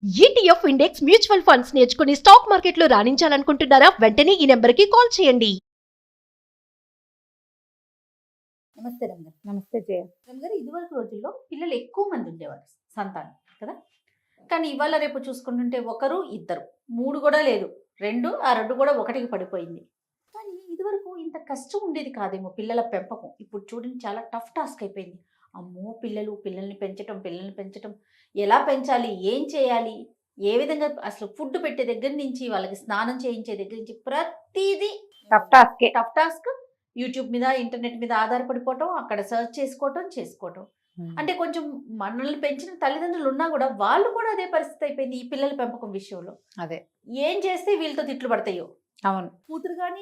ETF index mutual funds నేర్చుకుని stock మార్కెట్లో రాణించాలనుకుంటున్నారా? వెంటనే ఈ నెంబర్కి కాల్ చేయండి. నమస్తే రమ్య. నమస్తే జయ. రమ్య గారు, ఇదివరకు రోజుల్లో పిల్లలు ఎక్కువ మంది ఉండేవారు, సంతానం కదా. కానీ ఇవాళ రేపు చూసుకుంటుంటే ఒకరు ఇద్దరు, మూడు కూడా లేదు, రెండు, ఆ రెండు కూడా ఒకటికి పడిపోయింది. కానీ ఇదివరకు ఇంత కష్టం ఉండేది కాదేమో పిల్లల పెంపకం. ఇప్పుడు చూడండి, చాలా టఫ్ టాస్క్ అయిపోయింది. అమ్మో, పిల్లల్ని పెంచటం ఎలా పెంచాలి, ఏం చేయాలి, ఏ విధంగా అసలు ఫుడ్ పెట్టే దగ్గర నుంచి వాళ్ళకి స్నానం చేయించే దగ్గర నుంచి ప్రతిదీ టఫ్ టాస్క్. యూట్యూబ్ మీద, ఇంటర్నెట్ మీద ఆధారపడిపోవటం, అక్కడ సర్చ్ చేసుకోవటం. అంటే కొంచెం మనల్ని పెంచిన తల్లిదండ్రులు ఉన్నా కూడా వాళ్ళు కూడా అదే పరిస్థితి అయిపోయింది ఈ పిల్లల పెంపకం విషయంలో. అదే ఏం చేస్తే వీళ్ళతో తిట్లు పడతాయో. అవును. కూతురు గాని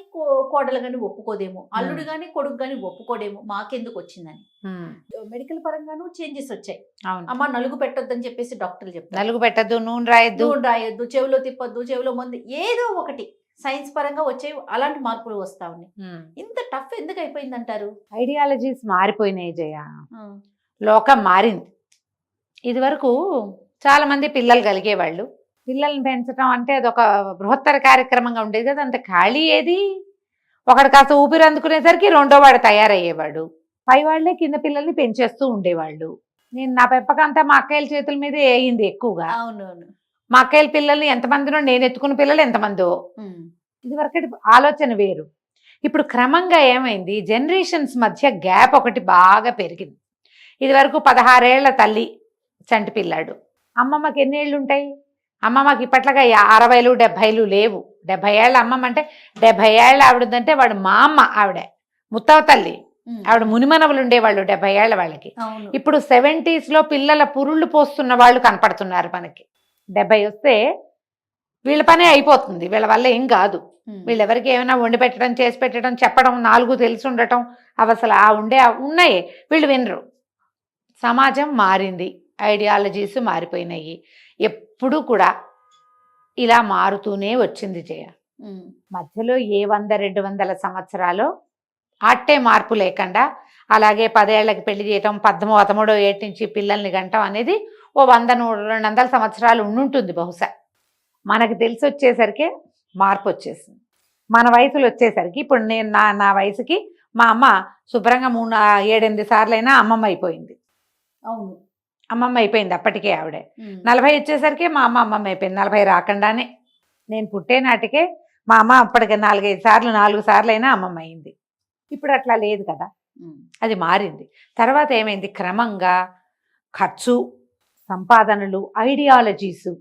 కోడలు గాని ఒప్పుకోదేమో, అల్లుడు గాని కొడుకు గాని ఒప్పుకోడేమో, మాకెందుకు వచ్చిందని. మెడికల్ పరంగాను చేంజెస్ వచ్చాయి. అమ్మ నలుగు పెట్టొద్దని చెప్పేసి డాక్టర్లు చెప్తారు. నలుగు పెట్టద్దు, నూనె రాయొద్దు, చెవిలో తిప్పొద్దు, చెవిలో మందు, ఏదో ఒకటి సైన్స్ పరంగా వచ్చే అలాంటి మార్పులు వస్తా ఉన్నాయి. ఇంత టఫ్ ఎందుకు అయిపోయింది అంటారు? ఐడియాలజీస్ మారిపోయినాయి జయ. లోకం మారింది. ఇది వరకు చాలా మంది పిల్లలు కలిగేవాళ్ళు. పిల్లల్ని పెంచడం అంటే అదొక బృహత్తర కార్యక్రమంగా ఉండేది కదా. అంత ఖాళీ ఏది. ఒకడు కాస్త ఊపిరి అందుకునేసరికి రెండో వాడు తయారయ్యేవాడు. పై వాళ్ళే కింద పిల్లల్ని పెంచేస్తూ ఉండేవాళ్ళు. నా పెంపకం అంతా మా అక్కయ్యల చేతుల మీదే అయింది ఎక్కువగా. అవునవును. మా అక్కయ్యల పిల్లల్ని ఎంతమందినో, నేను ఎత్తుకున్న పిల్లలు ఎంతమందో. ఇది వరకటి ఆలోచన వేరు. ఇప్పుడు క్రమంగా ఏమైంది, జనరేషన్స్ మధ్య గ్యాప్ ఒకటి బాగా పెరిగింది. ఇది వరకు 16 ఏళ్ల తల్లి చంటి పిల్లాడు, అమ్మమ్మకి ఎన్ని ఏళ్ళు ఉంటాయి? అమ్మమ్మకి ఇప్పట్లాగా 60లు 70లు లేవు. 70 ఏళ్ళ అమ్మమ్మ అంటే 70 ఏళ్ళ ఆవిడంటే వాడు మా అమ్మ, ఆవిడ ముత్తవ తల్లి, ఆవిడ మునిమనవలు ఉండేవాళ్ళు 70 ఏళ్ళ వాళ్ళకి. ఇప్పుడు 70s లో పిల్లల పురుళ్ళు పోస్తున్న వాళ్ళు కనపడుతున్నారు మనకి. 70 వస్తే వీళ్ళ పనే అయిపోతుంది, వీళ్ళ వల్ల ఏం కాదు. వీళ్ళు ఎవరికి ఏమైనా వండి పెట్టడం, చేసి పెట్టడం, చెప్పడం, 4 తెలిసి ఉండటం, అవి అసలు ఉన్నాయి. వీళ్ళు వినరు. సమాజం మారింది, ఐడియాలజీస్ మారిపోయినాయి. ఎప్పుడు కూడా ఇలా మారుతూనే వచ్చింది జయ. మధ్యలో ఏ 100-200 సంవత్సరాలు అట్టే మార్పు లేకుండా అలాగే 10 ఏళ్ళకి పెళ్లి చేయటం, 13వ ఏటి నుంచి పిల్లల్ని గంటం అనేది ఓ 100-200 సంవత్సరాలు ఉండుంటుంది బహుశా. మనకు తెలిసి వచ్చేసరికి మార్పు వచ్చేసింది. మన వయసులో వచ్చేసరికి ఇప్పుడు నేను నా వయసుకి మా అమ్మ శుభ్రంగా 7-8 సార్లైనా అమ్మమ్మ అయిపోయింది. అవును, అమ్మమ్మ అయిపోయింది అప్పటికే ఆవిడ. 40 వచ్చేసరికి మా అమ్మ అమ్మమ్మ అయిపోయింది. 40 రాకుండానే నేను పుట్టే నాటికే మా అమ్మ అప్పటికే 4 సార్లైనా అమ్మమ్మ అయింది. ఇప్పుడు అట్లా లేదు కదా, అది మారింది. తర్వాత ఏమైంది, క్రమంగా ఖర్చు, సంపాదనలు, ఐడియాలజీసు,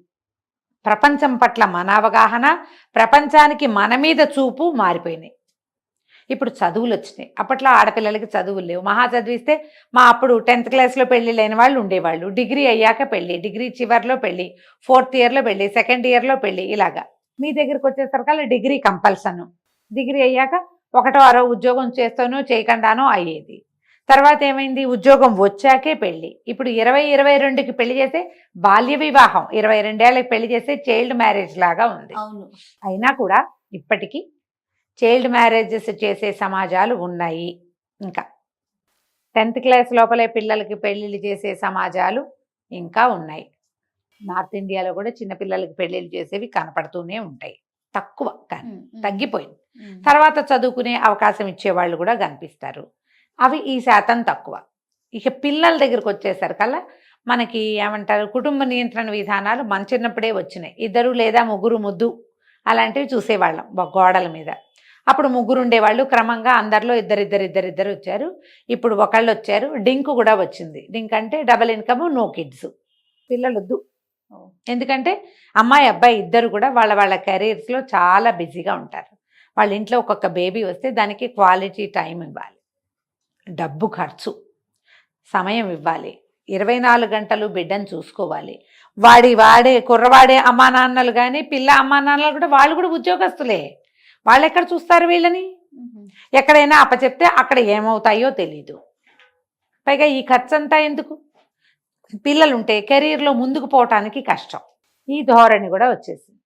ప్రపంచం పట్ల మన అవగాహన, ప్రపంచానికి మన మీద చూపు మారిపోయినాయి. ఇప్పుడు చదువులు వచ్చినాయి. అప్పట్లో ఆడపిల్లలకి చదువులు లేవు. మహా చదివిస్తే అప్పుడు 10th క్లాస్లో పెళ్లి లేని వాళ్ళు ఉండేవాళ్ళు. డిగ్రీ అయ్యాక పెళ్ళి, డిగ్రీ చివరిలో పెళ్ళి, 4th ఇయర్లో పెళ్ళి, 2nd ఇయర్లో పెళ్ళి, ఇలాగా. మీ దగ్గరికి వచ్చేసరికల్లా డిగ్రీ కంపల్సను. డిగ్రీ అయ్యాక 1వ ఉద్యోగం చేస్తానో చేయకుండానో అయ్యేది. తర్వాత ఏమైంది, ఉద్యోగం వచ్చాకే పెళ్ళి. ఇప్పుడు 20-22కి పెళ్లి చేస్తే బాల్య వివాహం, 22 ఏళ్ళకి పెళ్లి చేస్తే చైల్డ్ మ్యారేజ్ లాగా ఉంది. అయినా కూడా ఇప్పటికీ చైల్డ్ మ్యారేజెస్ చేసే సమాజాలు ఉన్నాయి. ఇంకా 10th క్లాస్ లోపలే పిల్లలకి పెళ్ళిళ్ళు చేసే సమాజాలు ఇంకా ఉన్నాయి. నార్త్ ఇండియాలో కూడా చిన్నపిల్లలకి పెళ్ళిళ్ళు చేసేవి కనపడుతూనే ఉంటాయి, తక్కువ, కానీ తగ్గిపోయింది. తర్వాత చదువుకునే అవకాశం ఇచ్చేవాళ్ళు కూడా కనిపిస్తారు, అవి ఈ శాతం తక్కువ. ఇక పిల్లల దగ్గరకు వచ్చేసరికల్లా మనకి ఏమంటారు, కుటుంబ నియంత్రణ విధానాలు మన చిన్నప్పుడే వచ్చినాయి. 2 లేదా 3 ముద్దు అలాంటివి చూసేవాళ్ళం గోడల మీద. అప్పుడు 3 ఉండేవాళ్ళు, క్రమంగా అందరిలో ఇద్దరు వచ్చారు. ఇప్పుడు ఒకళ్ళు వచ్చారు. డింక్ కూడా వచ్చింది. డింక్ అంటే డబుల్ ఇన్కమ్, నో కిడ్స్, పిల్లలొద్దు. ఎందుకంటే అమ్మాయి అబ్బాయి ఇద్దరు కూడా వాళ్ళ కెరీర్స్లో చాలా బిజీగా ఉంటారు. వాళ్ళ ఇంట్లో ఒక్కొక్క బేబీ వస్తే దానికి క్వాలిటీ టైం ఇవ్వాలి, డబ్బు ఖర్చు, సమయం ఇవ్వాలి, 24 గంటలు బిడ్డను చూసుకోవాలి. కుర్రవాడే అమ్మా నాన్నలు కానీ పిల్ల అమ్మా నాన్నలు కూడా వాళ్ళు కూడా ఉద్యోగస్తులే. వాళ్ళు ఎక్కడ చూస్తారు వీళ్ళని? ఎక్కడైనా అప్పచెప్తే అక్కడ ఏమవుతాయో తెలీదు. పైగా ఈ ఖర్చు అంతా ఎందుకు? పిల్లలుంటే కెరీర్లో ముందుకు పోవటానికి కష్టం. ఈ ధోరణి కూడా వచ్చేసింది.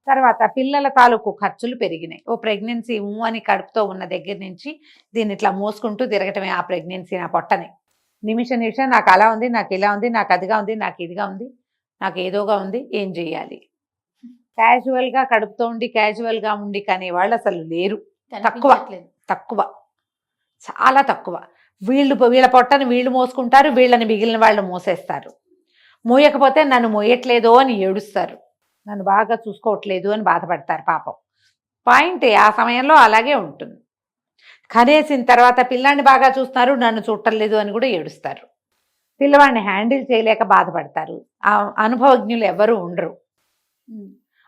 తర్వాత పిల్లల తాలూకు ఖర్చులు పెరిగినాయి. ఓ ప్రెగ్నెన్సీ అని కడుపుతో ఉన్న దగ్గర నుంచి దీన్ని ఇట్లా మోసుకుంటూ తిరగటమే ఆ ప్రెగ్నెన్సీ, నా పొట్టని. నిమిషం నాకు అలా ఉంది, నాకు ఇలా ఉంది, నాకు అదిగా ఉంది, నాకు ఇదిగా ఉంది. నాకు ఏదోగా ఉంది, ఏం చేయాలి? క్యాజువల్గా కడుపుతో ఉండి క్యాజువల్గా ఉండి కానీ వాళ్ళు అసలు లేరు. కనిపించట్లేదు. తక్కువ, చాలా తక్కువ. వీళ్ళ పొట్టని వీళ్ళు మోసుకుంటారు, వీళ్ళని మిగిలిన వాళ్ళు మోసేస్తారు. మోయకపోతే నన్ను మోయట్లేదో అని ఏడుస్తారు, నన్ను బాగా చూసుకోవట్లేదు అని బాధపడతారు పాపం. పాయింట్ ఆ సమయంలో అలాగే ఉంటుంది. కనేసిన తర్వాత పిల్లాన్ని బాగా చూస్తున్నారు, నన్ను చూడలేదు అని కూడా ఏడుస్తారు. పిల్లవాడిని హ్యాండిల్ చేయలేక బాధపడతారు. ఆ అనుభవజ్ఞులు ఎవరు ఉండరు.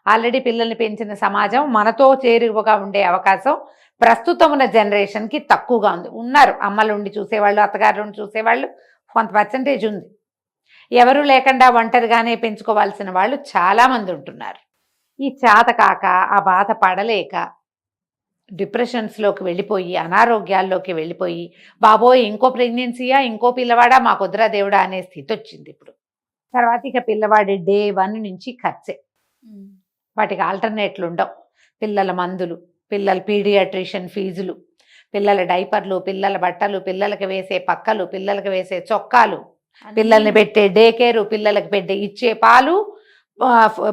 ఆల్రెడీ పిల్లల్ని పెంచిన సమాజం మనతో చేరువగా ఉండే అవకాశం ప్రస్తుతం ఉన్న జనరేషన్కి తక్కువగా ఉంది. ఉన్నారు అమ్మలు ఉండి చూసేవాళ్ళు, అత్తగారు ఉండి చూసేవాళ్ళు, కొంత పర్సంటేజ్ ఉంది. ఎవరు లేకుండా ఒంటరిగానే పెంచుకోవాల్సిన వాళ్ళు చాలామంది ఉంటున్నారు. ఈ చేత కాక, ఆ బాధ పడలేక డిప్రెషన్స్లోకి వెళ్ళిపోయి, అనారోగ్యాల్లోకి వెళ్ళిపోయి, బాబోయ్ ఇంకో ప్రెగ్నెన్సీయా, ఇంకో పిల్లవాడా, మా కుదరా దేవుడా అనే స్థితి వచ్చింది ఇప్పుడు. తర్వాత ఇక పిల్లవాడి డే 1 నుంచి ఖర్చే. వాటికి ఆల్టర్నేట్లు ఉండవు. పిల్లల మందులు, పిల్లల పీడియాట్రిషియన్ ఫీజులు, పిల్లల డైపర్లు, పిల్లల బట్టలు, పిల్లలకి వేసే పక్కలు, పిల్లలకి వేసే చొక్కాలు, పిల్లల్ని పెట్టే డే కేరు, పిల్లలకి ఇచ్చే పాలు,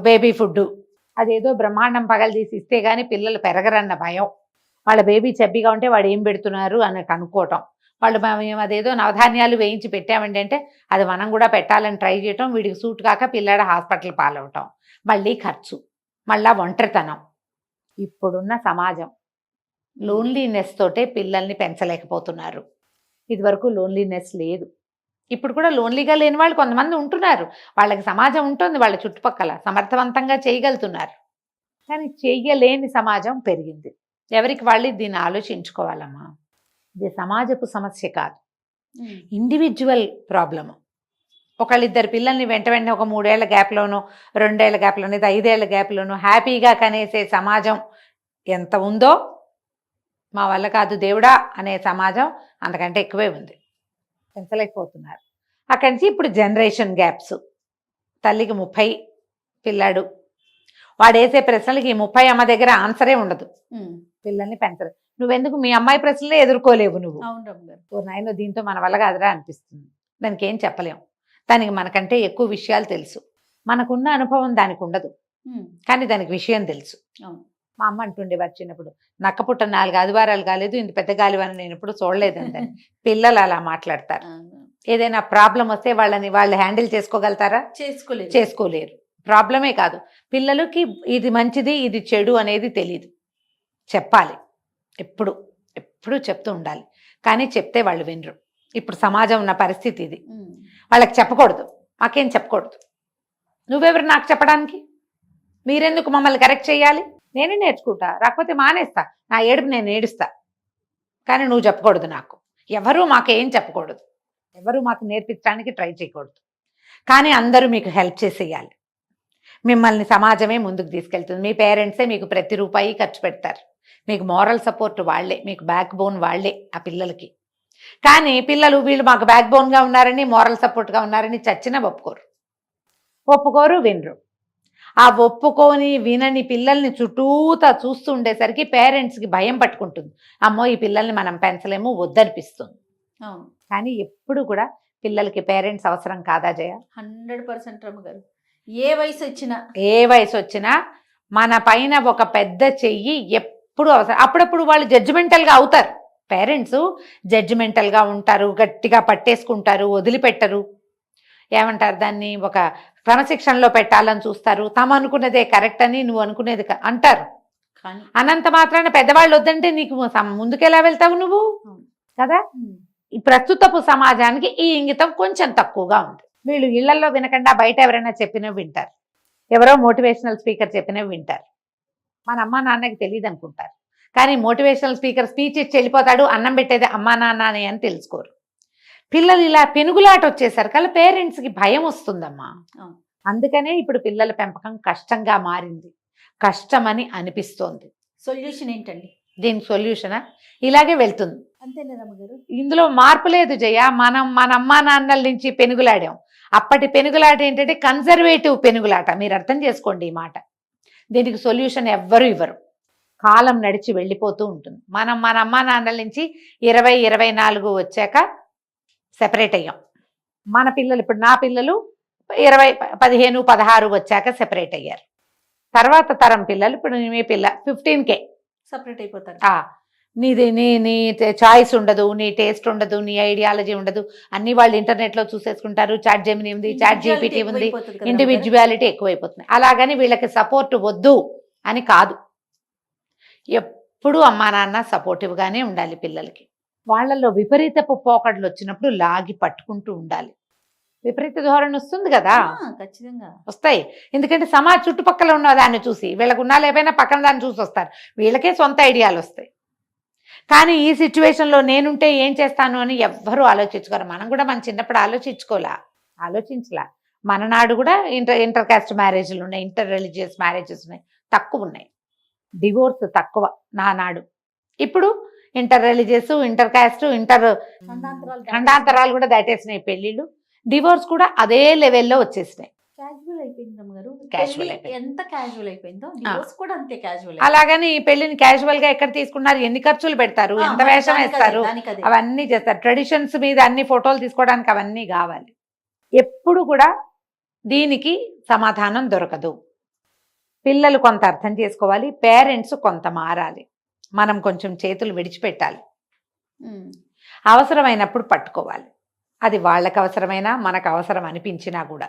బేబీ ఫుడ్. అదేదో బ్రహ్మాండం పగలదీసి ఇస్తే కానీ పిల్లలు పెరగరన్న భయం. వాళ్ళ బేబీ చబ్బిగా ఉంటే వాడు ఏం పెడుతున్నారు అని కనుక్కోవటం. వాళ్ళు మేము అదేదో నవధాన్యాలు వేయించి పెట్టామండి అంటే అది మనం కూడా పెట్టాలని ట్రై చేయటం, వీడికి సూట్ కాక పిల్లాడ హాస్పిటల్ పాలవటం, మళ్ళీ ఖర్చు, మళ్ళా ఒంటరితనం. ఇప్పుడున్న సమాజం లోన్లీనెస్ తోటే పిల్లల్ని పెంచలేకపోతున్నారు. ఇదివరకు లోన్లీనెస్ లేదు. ఇప్పుడు కూడా లోన్లీగా లేని వాళ్ళు కొంతమంది ఉంటున్నారు. వాళ్ళకి సమాజం ఉంటుంది, వాళ్ళ చుట్టుపక్కల సమర్థవంతంగా చేయగలుగుతున్నారు. కానీ చెయ్యలేని సమాజం పెరిగింది. ఎవరికి వాళ్ళు దీన్ని ఆలోచించుకోవాలమ్మా. ఇది సమాజపు సమస్య కాదు, ఇండివిజువల్ ప్రాబ్లము. ఒకళ్ళిద్దరు పిల్లల్ని వెంట వెంటనే ఒక 3 ఏళ్ల గ్యాప్లోనో, 2 ఏళ్ల గ్యాప్లోనో, 5 ఏళ్ల గ్యాప్లోనో హ్యాపీగా కనేసే సమాజం ఎంత ఉందో, మా వల్ల కాదు దేవుడా అనే సమాజం అంతకంటే ఎక్కువే ఉంది. పెంచలేకపోతున్నారు. అక్కడి నుంచి ఇప్పుడు జనరేషన్ గ్యాప్స్. తల్లికి 30 పిల్లాడు, వాడు వేసే ప్రశ్నలకి 30 అమ్మ దగ్గర ఆన్సరే ఉండదు. పిల్లల్ని పెంచరు. నువ్వెందుకు మీ అమ్మాయి ప్రశ్నలే ఎదుర్కోలేవు నువ్వు? ఓ నాయనో, దీంతో మన వల్ల కాదురా అనిపిస్తుంది. దానికి ఏం చెప్పలేం. దానికి మనకంటే ఎక్కువ విషయాలు తెలుసు. మనకున్న అనుభవం దానికి ఉండదు, కానీ దానికి విషయం తెలుసు. మా అమ్మ అంటుండేవారు చిన్నప్పుడు, నక్కపుట్ట 4 ఆదివారాలు కాలేదు, ఇంత పెద్ద గాలివాన నేను ఎప్పుడు చూడలేదండి. పిల్లలు అలా మాట్లాడతారు. ఏదైనా ప్రాబ్లం వస్తే వాళ్ళు హ్యాండిల్ చేసుకోగలుగుతారా? చేసుకోలేరు. ప్రాబ్లమే కాదు, పిల్లలకి ఇది మంచిది ఇది చెడు అనేది తెలియదు. చెప్పాలి, ఎప్పుడు చెప్తూ ఉండాలి. కానీ చెప్తే వాళ్ళు వినరు. ఇప్పుడు సమాజం ఉన్న పరిస్థితి ఇది. వాళ్ళకి చెప్పకూడదు, మాకేం చెప్పకూడదు. నువ్వెవరు నాకు చెప్పడానికి? మీరెందుకు మమ్మల్ని కరెక్ట్ చేయాలి? నేనే నేర్చుకుంటా, రాకపోతే మానేస్తా, నా ఏడుపు నేను ఏడుస్తా. కానీ నువ్వు చెప్పకూడదు నాకు. ఎవరు మాకేం చెప్పకూడదు, ఎవరు మాకు నేర్పించడానికి ట్రై చేయకూడదు. కానీ అందరూ మీకు హెల్ప్ చేసేయాలి. మిమ్మల్ని సమాజమే ముందుకు తీసుకెళ్తుంది. మీ పేరెంట్సే మీకు ప్రతి రూపాయి ఖర్చు పెడతారు. మీకు మోరల్ సపోర్ట్ వాళ్లే, మీకు బ్యాక్ బోన్ వాళ్లే ఆ పిల్లలకి. కానీ పిల్లలు వీళ్ళు మాకు బ్యాక్ బోన్గా ఉన్నారని, మోరల్ సపోర్ట్గా ఉన్నారని చచ్చినా ఒప్పుకోరు, వినరు. ఆ ఒప్పుకొని వినని పిల్లల్ని చుట్టూతా చూస్తూ ఉండేసరికి పేరెంట్స్కి భయం పట్టుకుంటుంది. అమ్మో, ఈ పిల్లల్ని మనం పెంచలేము, వద్దనిపిస్తుంది. కానీ ఎప్పుడు కూడా పిల్లలకి పేరెంట్స్ అవసరం కాదా జయ? 100% రమ్మగారు. ఏ వయసు వచ్చినా మన పైన ఒక పెద్ద చెయ్యి ఎప్పుడు అవసరం. అప్పుడప్పుడు వాళ్ళు జడ్జిమెంటల్గా అవుతారు. పేరెంట్స్ జడ్జిమెంటల్గా ఉంటారు, గట్టిగా పట్టేసుకుంటారు, వదిలిపెట్టరు. ఏమంటారు దాన్ని, ఒక క్రమశిక్షణలో పెట్టాలని చూస్తారు. తాము అనుకున్నదే కరెక్ట్ అని, నువ్వు అనుకునేది అంటారు. అనంత మాత్రాన పెద్దవాళ్ళు వద్దంటే నీకు ముందుకెలా వెళ్తావు నువ్వు కదా? ఈ ప్రస్తుతపు సమాజానికి ఈ ఇంగితం కొంచెం తక్కువగా ఉంది. వీళ్ళు ఇళ్లలో వినకుండా బయట ఎవరైనా చెప్పినవి వింటారు, ఎవరో మోటివేషనల్ స్పీకర్ చెప్పినవి వింటారు. మన అమ్మా నాన్నకి తెలియదు అనుకుంటారు. కానీ మోటివేషనల్ స్పీకర్ స్పీచ్ ఇచ్చి వెళ్ళిపోతాడు, అన్నం పెట్టేది అమ్మా నాన్న అని తెలుసుకోరు. పిల్లలు ఇలా పెనుగులాట వచ్చేసరికి పేరెంట్స్కి భయం వస్తుందమ్మా. అందుకనే ఇప్పుడు పిల్లల పెంపకం కష్టంగా మారింది, కష్టమని అనిపిస్తోంది. సొల్యూషన్ ఏంటండి దీనికి? సొల్యూషనా ఇలాగే వెళ్తుంది, అంతేనా రమ్మగారు? ఇందులో మార్పు లేదు జయ. మన అమ్మా నాన్నల నుంచి పెనుగులాడాం. అప్పటి పెనుగులాట ఏంటంటే కన్జర్వేటివ్ పెనుగులాట. మీరు అర్థం చేసుకోండి ఈ మాట. దీనికి సొల్యూషన్ ఎవ్వరు ఇవ్వరు. కాలం నడిచి వెళ్ళిపోతూ ఉంటుంది. మన అమ్మా నాన్నల నుంచి 20-24 వచ్చాక సెపరేట్ అయ్యాం. మన పిల్లలు, ఇప్పుడు నా పిల్లలు 20, 15, 16 వచ్చాక సెపరేట్ అయ్యారు. తర్వాత తరం పిల్లలు ఇప్పుడు మీ పిల్ల 15K సపరేట్ అయిపోతారు. నీది నీ చాయిస్ ఉండదు, నీ టేస్ట్ ఉండదు, నీ ఐడియాలజీ ఉండదు, అన్ని వాళ్ళు ఇంటర్నెట్లో చూసేసుకుంటారు. చాట్ జెమినీ ఉంది, చాట్ జీపీటీ ఉంది, ఇండివిజువాలిటీ ఎక్కువైపోతుంది. అలాగని వీళ్ళకి సపోర్ట్ వద్దు అని కాదు, ఎప్పుడూ అమ్మా నాన్న సపోర్టివ్గానే ఉండాలి పిల్లలకి. వాళ్ళల్లో విపరీతపు పోకడలు వచ్చినప్పుడు లాగి పట్టుకుంటూ ఉండాలి. విపరీత ధోరణి వస్తుంది కదా, ఖచ్చితంగా వస్తాయి. ఎందుకంటే చుట్టుపక్కల ఉన్న దాన్ని చూసి వీళ్ళకు ఉన్నా లేకపోయినా పక్కన దాన్ని చూసి వస్తారు, వీళ్ళకే సొంత ఐడియాలు వస్తాయి. కానీ ఈ సిచ్యువేషన్లో నేనుంటే ఏం చేస్తాను అని ఎవ్వరూ ఆలోచించుకోరు. మనం కూడా మన చిన్నప్పుడు ఆలోచించలా. మన నాడు కూడా ఇంటర్ కాస్ట్ మ్యారేజ్లు ఉన్నాయి, ఇంటర్ రిలీజియస్ మ్యారేజెస్ ఉన్నాయి, తక్కువ ఉన్నాయి. డివోర్స్ తక్కువ నానాడు. ఇప్పుడు ఇంటర్ రిలీజియస్, ఇంటర్ కాస్ట్, ఖండాంతరాలు కూడా దాటేసినాయి పెళ్ళిళ్ళు. డివోర్స్ కూడా అదే లెవెల్లో వచ్చేసినాయి. క్యాజువల్ అయిపోయింది అమ్మగారు. క్యాజువల్ అయిపోయింది. ఎంత క్యాజువల్ అయిపోయిందో డివోర్స్ కూడా అంతే క్యాజువల్. అలాగని ఈ పెళ్లిని క్యాజువల్ గా ఎక్కడ తీసుకున్నారు, ఎన్ని ఖర్చులు పెడతారు, ఎంత వేషం వేస్తారు, అవన్నీ చేస్తారు. ట్రెడిషన్స్ మీద అన్ని ఫోటోలు తీసుకోవడానికి అవన్నీ కావాలి. ఎప్పుడు కూడా దీనికి సమాధానం దొరకదు. పిల్లలు కొంత అర్థం చేసుకోవాలి, పేరెంట్స్ కొంత మారాలి, మనం కొంచెం చేతులు విడిచిపెట్టాలి, అవసరమైనప్పుడు పట్టుకోవాలి. అది వాళ్ళకి అవసరమైనా మనకు అవసరం అనిపించినా కూడా.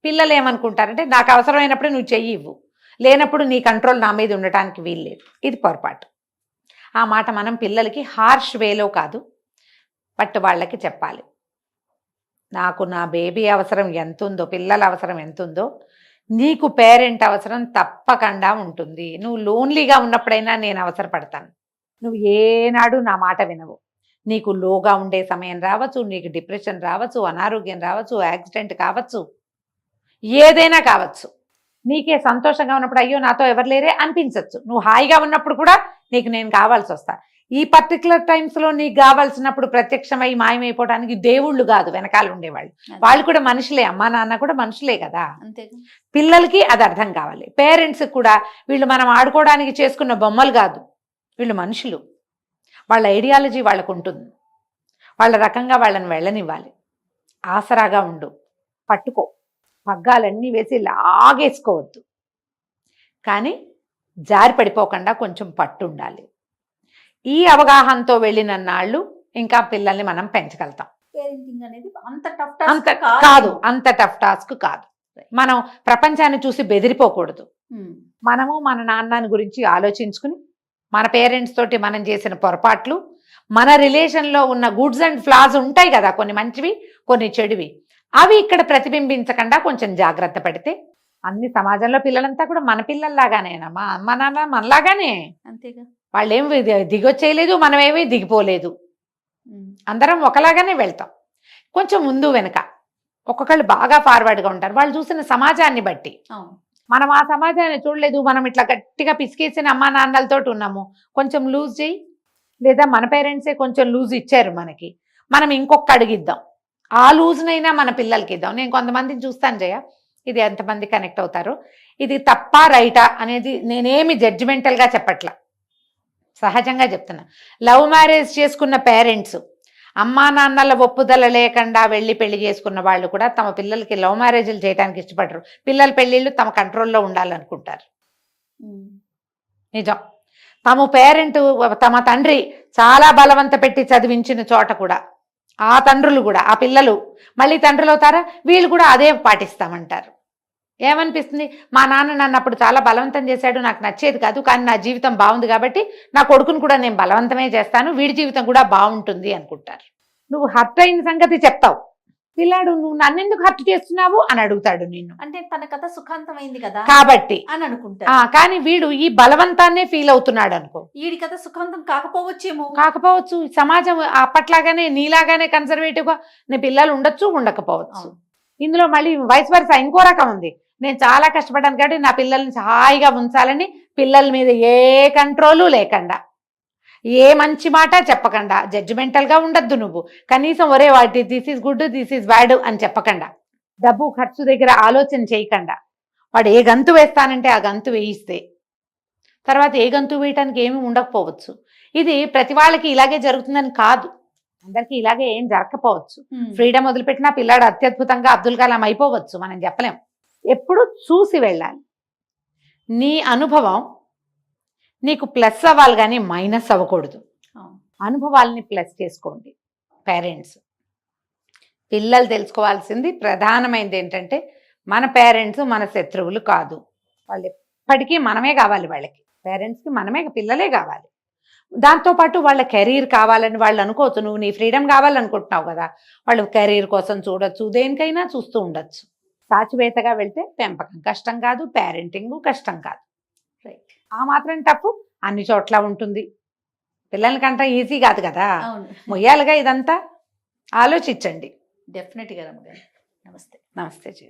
పిల్లలు ఏమనుకుంటారంటే నాకు అవసరమైనప్పుడు నువ్వు చెయ్యి ఇవ్వు, లేనప్పుడు నీ కంట్రోల్ నా మీద ఉండటానికి వీల్లేదు. ఇది పొరపాటు. ఆ మాట మనం పిల్లలకి హార్ష్ వేలో కాదు, బట్ వాళ్ళకి చెప్పాలి. నాకు నా బేబీ అవసరం ఎంతుందో, పిల్లల అవసరం ఎంతుందో నీకు పేరెంట్ అవసరం తప్పకుండా ఉంటుంది. నువ్వు లోన్లీగా ఉన్నప్పుడైనా నేను అవసరపడతాను. నువ్వు ఏనాడు నా మాట వినవు. నీకు లోగా ఉండే సమయం రావచ్చు, నీకు డిప్రెషన్ రావచ్చు, అనారోగ్యం రావచ్చు, యాక్సిడెంట్ కావచ్చు, ఏదైనా కావచ్చు. నీకే సంతోషంగా ఉన్నప్పుడు అయ్యో నాతో ఎవరు లేరే అనిపించవచ్చు. నువ్వు హాయిగా ఉన్నప్పుడు కూడా నీకు నేను కావాల్సి వస్తా. ఈ పర్టికులర్ టైమ్స్లో నీకు కావాల్సినప్పుడు ప్రత్యక్షమై మాయమైపోవడానికి దేవుళ్ళు కాదు వెనకాల ఉండేవాళ్ళు, వాళ్ళు కూడా మనుషులే. అమ్మా నాన్న కూడా మనుషులే కదా. పిల్లలకి అది అర్థం కావాలి. పేరెంట్స్కి కూడా వీళ్ళు మనం ఆడుకోవడానికి చేసుకున్న బొమ్మలు కాదు, వీళ్ళు మనుషులు. వాళ్ళ ఐడియాలజీ వాళ్ళకు ఉంటుంది, వాళ్ళ రకంగా వాళ్ళని వెళ్ళనివ్వాలి. ఆసరాగా ఉండు, పట్టుకో, పగ్గాలన్నీ వేసి లాగేసుకోవద్దు, కానీ జారి పడిపోకుండా కొంచెం పట్టు ఉండాలి. ఈ అవగాహనతో వెళ్ళిన నాళ్ళు ఇంకా పిల్లల్ని మనం పెంచగలుగుతాం. పేరెంటింగ్ అనేది అంత టఫ్ టాస్క్ కాదు. మనం ప్రపంచాన్ని చూసి బెదిరిపోకూడదు. మనము మన నాన్నని గురించి ఆలోచించుకుని మన పేరెంట్స్ తోటి మనం చేసిన పొరపాట్లు, మన రిలేషన్లో ఉన్న గుడ్స్ అండ్ ఫ్లాస్ ఉంటాయి కదా, కొన్ని మంచివి కొన్ని చెడువి, అవి ఇక్కడ ప్రతిబింబించకుండా కొంచెం జాగ్రత్త పడితే అన్ని సమాజంలో పిల్లలంతా కూడా మన పిల్లల్లాగానేనమ్మా, అమ్మ నాన్న మనలాగానే. అంతేగా, వాళ్ళేమి దిగొచ్చేయలేదు, మనమేమీ దిగిపోలేదు, అందరం ఒకలాగానే వెళ్తాం. కొంచెం ముందు వెనక ఒక్కొక్కళ్ళు బాగా ఫార్వర్డ్గా ఉంటారు, వాళ్ళు చూసిన సమాజాన్ని బట్టి. మనం ఆ సమాజాన్ని చూడలేదు, మనం ఇట్లా గట్టిగా పిసికేసిన అమ్మా నాన్నలతో ఉన్నాము, కొంచెం లూజ్ చేయి, లేదా మన పేరెంట్సే కొంచెం లూజ్ ఇచ్చారు మనకి, మనం ఇంకొక అడిగిద్దాం, ఆ లూజ్నైనా మన పిల్లలకి ఇద్దాం. నేను కొంతమందిని చూస్తాను జయ, ఇది ఎంతమంది కనెక్ట్ అవుతారో, ఇది తప్పా రైటా అనేది నేనేమి జడ్జిమెంటల్గా చెప్పట్లా, సహజంగా చెప్తున్నా. లవ్ మ్యారేజ్ చేసుకున్న పేరెంట్స్, అమ్మా నాన్నల ఒప్పుదల లేకుండా వెళ్ళి పెళ్లి చేసుకున్న వాళ్ళు కూడా తమ పిల్లలకి లవ్ మ్యారేజ్లు చేయడానికి ఇష్టపడరు. పిల్లల పెళ్ళిళ్ళు తమ కంట్రోల్లో ఉండాలనుకుంటారు. నిజం. తమ తండ్రి చాలా బలవంత పెట్టి చదివించిన చోట కూడా ఆ తండ్రులు కూడా, ఆ పిల్లలు మళ్ళీ తండ్రులు అవుతారా, వీళ్ళు కూడా అదే పాటిస్తామంటారు. ఏమనిపిస్తుంది, మా నాన్న నన్ను అప్పుడు చాలా బలవంతం చేశాడు, నాకు నచ్చేది కాదు, కానీ నా జీవితం బాగుంది కాబట్టి నా కొడుకును కూడా నేను బలవంతమే చేస్తాను, వీడి జీవితం కూడా బాగుంటుంది అనుకుంటారు. నువ్వు హర్ట్ అయిన సంగతి చెప్తావు, పిల్లాడు నువ్వు నన్నెందుకు హర్ట్ చేస్తున్నావు అని అడుగుతాడు నిన్ను. అంటే తన కథ సుఖాంతమైంది కదా కాబట్టి అని అనుకుంటా. కానీ వీడు ఈ బలవంతాన్నే ఫీల్ అవుతున్నాడు అనుకో. వీడి కథ సుఖాంతం కాకపోవచ్చు. సమాజం అప్పట్లాగానే నీలాగానే కన్సర్వేటివ్గా నీ పిల్లలు ఉండొచ్చు, ఉండకపోవచ్చు. ఇందులో మళ్ళీ వైస్ వర్సా ఇంకో రకం ఉంది. నేను చాలా కష్టపడ్డాను కాబట్టి నా పిల్లల్ని హాయిగా ఉంచాలని, పిల్లల మీద ఏ కంట్రోలు లేకుండా, ఏ మంచి మాట చెప్పకుండా, జడ్జిమెంటల్గా ఉండద్దు నువ్వు. కనీసం ఒరే వాటి this is good, this is bad అని చెప్పకుండా, డబ్బు ఖర్చు దగ్గర ఆలోచన చేయకుండా, వాడు ఏ గంతు వేస్తానంటే ఆ గంతు వేయిస్తే తర్వాత ఏ గంతు వేయటానికి ఏమీ ఉండకపోవచ్చు. ఇది ప్రతి వాళ్ళకి ఇలాగే జరుగుతుందని కాదు, అందరికీ ఇలాగే ఏం జరగకపోవచ్చు. ఫ్రీడమ్ వదిలిపెట్టినా పిల్లాడు అత్యద్భుతంగా అబ్దుల్ కలాం అయిపోవచ్చు, మనం చెప్పలేం. ఎప్పుడు చూసి వెళ్ళాలి. నీ అనుభవం నీకు ప్లస్ అవ్వాలి కానీ మైనస్ అవ్వకూడదు. అనుభవాల్ని ప్లస్ చేసుకోండి పేరెంట్స్. పిల్లలు తెలుసుకోవాల్సింది ప్రధానమైనది ఏంటంటే మన పేరెంట్స్ మన శత్రువులు కాదు. వాళ్ళు ఎప్పటికీ మనమే కావాలి. వాళ్ళకి పేరెంట్స్కి మనమే, పిల్లలే కావాలి. దాంతోపాటు వాళ్ళ కెరీర్ కావాలని వాళ్ళు అనుకోవచ్చు. నువ్వు నీ ఫ్రీడమ్ కావాలనుకుంటున్నావు కదా, వాళ్ళు కెరీర్ కోసం చూడొచ్చు, దేనికైనా చూస్తూ ఉండొచ్చు. సాచివేతగా వెళ్తే పెంపకం కష్టం కాదు, పేరెంటింగ్ కష్టం కాదు. రైట్. ఆ మాత్రం తప్పు అన్ని చోట్ల ఉంటుంది. పిల్లలకంటే ఈజీ కాదు కదా, మొయ్యాలిగా ఇదంతా. ఆలోచించండి. డెఫినెట్గా రమ్మగారు. నమస్తే. నమస్తే జీ.